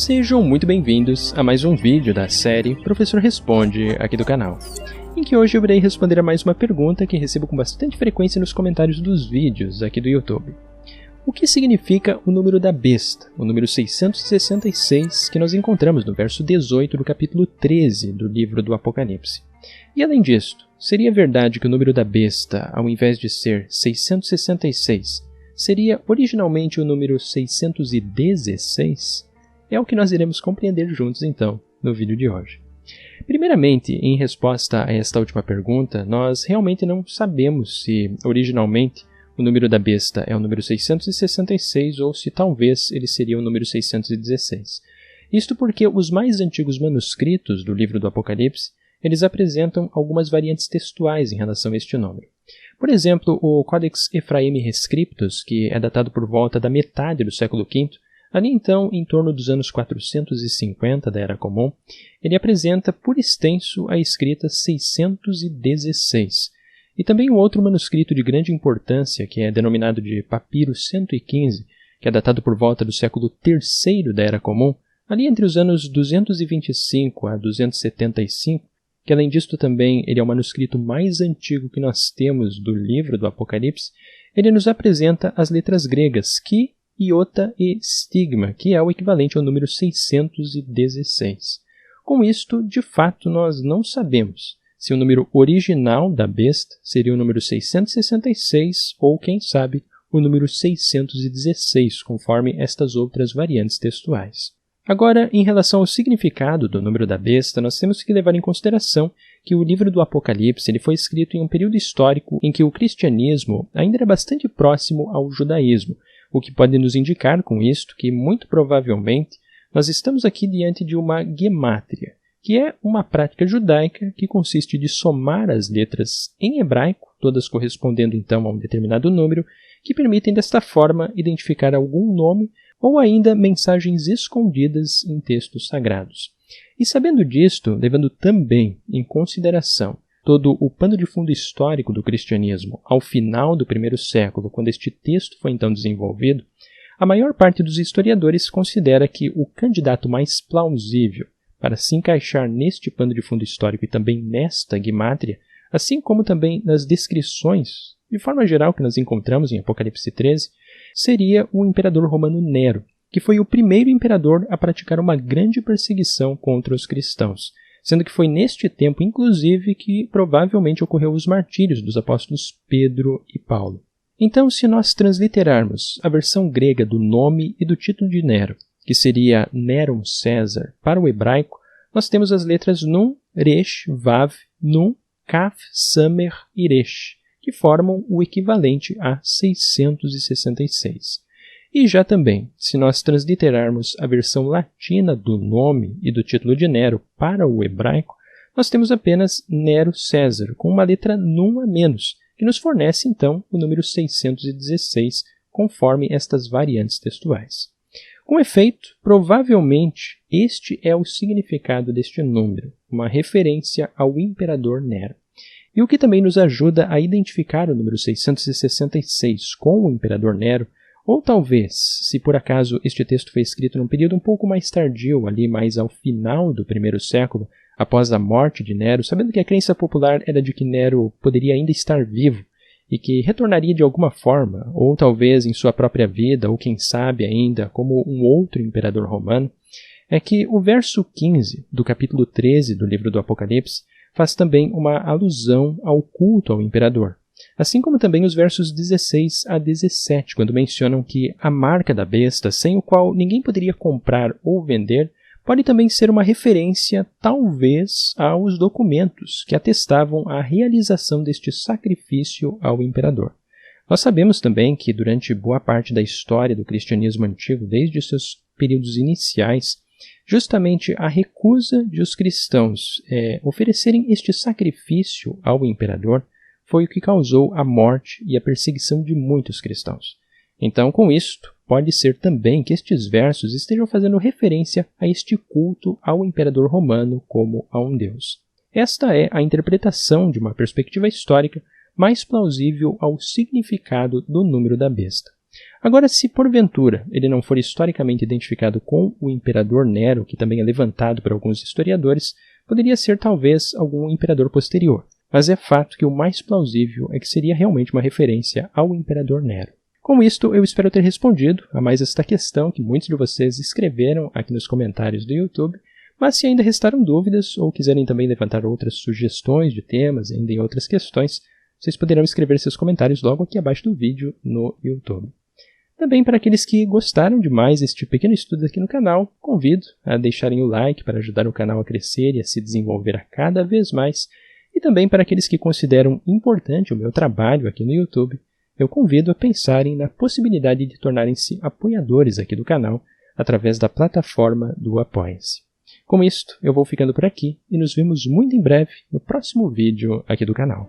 Sejam muito bem-vindos a mais um vídeo da série Professor Responde aqui do canal, em que hoje eu irei responder a mais uma pergunta que recebo com bastante frequência nos comentários dos vídeos aqui do YouTube. O que significa o número da besta, o número 666, que nós encontramos no verso 18 do capítulo 13 do livro do Apocalipse? E além disto, seria verdade que o número da besta, ao invés de ser 666, seria originalmente o número 616? É o que nós iremos compreender juntos então no vídeo de hoje. Primeiramente, em resposta a esta última pergunta, nós realmente não sabemos se originalmente o número da besta é o número 666 ou se talvez ele seria o número 616. Isto porque os mais antigos manuscritos do livro do Apocalipse, eles apresentam algumas variantes textuais em relação a este número. Por exemplo, o Codex Ephraemi Rescriptus, que é datado por volta da metade do século V, ali então, em torno dos anos 450 da Era Comum, ele apresenta por extenso a escrita 616. E também um outro manuscrito de grande importância, que é denominado de Papiro 115, que é datado por volta do século III da Era Comum, ali entre os anos 225 a 275, que além disto também ele é o manuscrito mais antigo que nós temos do livro do Apocalipse, ele nos apresenta as letras gregas Chi, Iota e Stigma, que é o equivalente ao número 616. Com isto, de fato, nós não sabemos se o número original da besta seria o número 666 ou, quem sabe, o número 616, conforme estas outras variantes textuais. Agora, em relação ao significado do número da besta, nós temos que levar em consideração que o livro do Apocalipse ele foi escrito em um período histórico em que o cristianismo ainda era bastante próximo ao judaísmo, o que pode nos indicar com isto que, muito provavelmente, nós estamos aqui diante de uma gemátria, que é uma prática judaica que consiste de somar as letras em hebraico, todas correspondendo então a um determinado número, que permitem desta forma identificar algum nome ou ainda mensagens escondidas em textos sagrados. E sabendo disto, levando também em consideração todo o pano de fundo histórico do cristianismo ao final do primeiro século, quando este texto foi então desenvolvido, a maior parte dos historiadores considera que o candidato mais plausível para se encaixar neste pano de fundo histórico e também nesta gemátria, assim como também nas descrições, de forma geral, que nós encontramos em Apocalipse 13, seria o imperador romano Nero, que foi o primeiro imperador a praticar uma grande perseguição contra os cristãos, sendo que foi neste tempo, inclusive, que provavelmente ocorreu os martírios dos apóstolos Pedro e Paulo. Então, se nós transliterarmos a versão grega do nome e do título de Nero, que seria Neron César, para o hebraico, nós temos as letras Nun, Resh, Vav, Nun, Kaf, Samer e Resh, que formam o equivalente a 666. E já também, se nós transliterarmos a versão latina do nome e do título de Nero para o hebraico, nós temos apenas Nero César, com uma letra Nun a menos, que nos fornece então o número 616, conforme estas variantes textuais. Com efeito, provavelmente este é o significado deste número, uma referência ao imperador Nero. E o que também nos ajuda a identificar o número 666 com o imperador Nero, ou talvez, se por acaso este texto foi escrito num período um pouco mais tardio, ali mais ao final do primeiro século, após a morte de Nero, sabendo que a crença popular era de que Nero poderia ainda estar vivo e que retornaria de alguma forma, ou talvez em sua própria vida, ou quem sabe ainda como um outro imperador romano, é que o verso 15 do capítulo 13 do livro do Apocalipse faz também uma alusão ao culto ao imperador. Assim como também os versos 16 a 17, quando mencionam que a marca da besta, sem o qual ninguém poderia comprar ou vender, pode também ser uma referência, talvez, aos documentos que atestavam a realização deste sacrifício ao imperador. Nós sabemos também que, durante boa parte da história do cristianismo antigo, desde seus períodos iniciais, justamente a recusa de os cristãos oferecerem este sacrifício ao imperador foi o que causou a morte e a perseguição de muitos cristãos. Então, com isto, pode ser também que estes versos estejam fazendo referência a este culto ao imperador romano como a um deus. Esta é a interpretação de uma perspectiva histórica mais plausível ao significado do número da besta. Agora, se porventura ele não for historicamente identificado com o imperador Nero, que também é levantado por alguns historiadores, poderia ser talvez algum imperador posterior. Mas é fato que o mais plausível é que seria realmente uma referência ao imperador Nero. Com isto, eu espero ter respondido a mais esta questão que muitos de vocês escreveram aqui nos comentários do YouTube, mas se ainda restaram dúvidas ou quiserem também levantar outras sugestões de temas, ainda em outras questões, vocês poderão escrever seus comentários logo aqui abaixo do vídeo no YouTube. Também para aqueles que gostaram de mais este pequeno estudo aqui no canal, convido a deixarem o like para ajudar o canal a crescer e a se desenvolver a cada vez mais, e também para aqueles que consideram importante o meu trabalho aqui no YouTube, eu convido a pensarem na possibilidade de tornarem-se apoiadores aqui do canal através da plataforma do Apoia-se. Com isto, eu vou ficando por aqui e nos vemos muito em breve no próximo vídeo aqui do canal.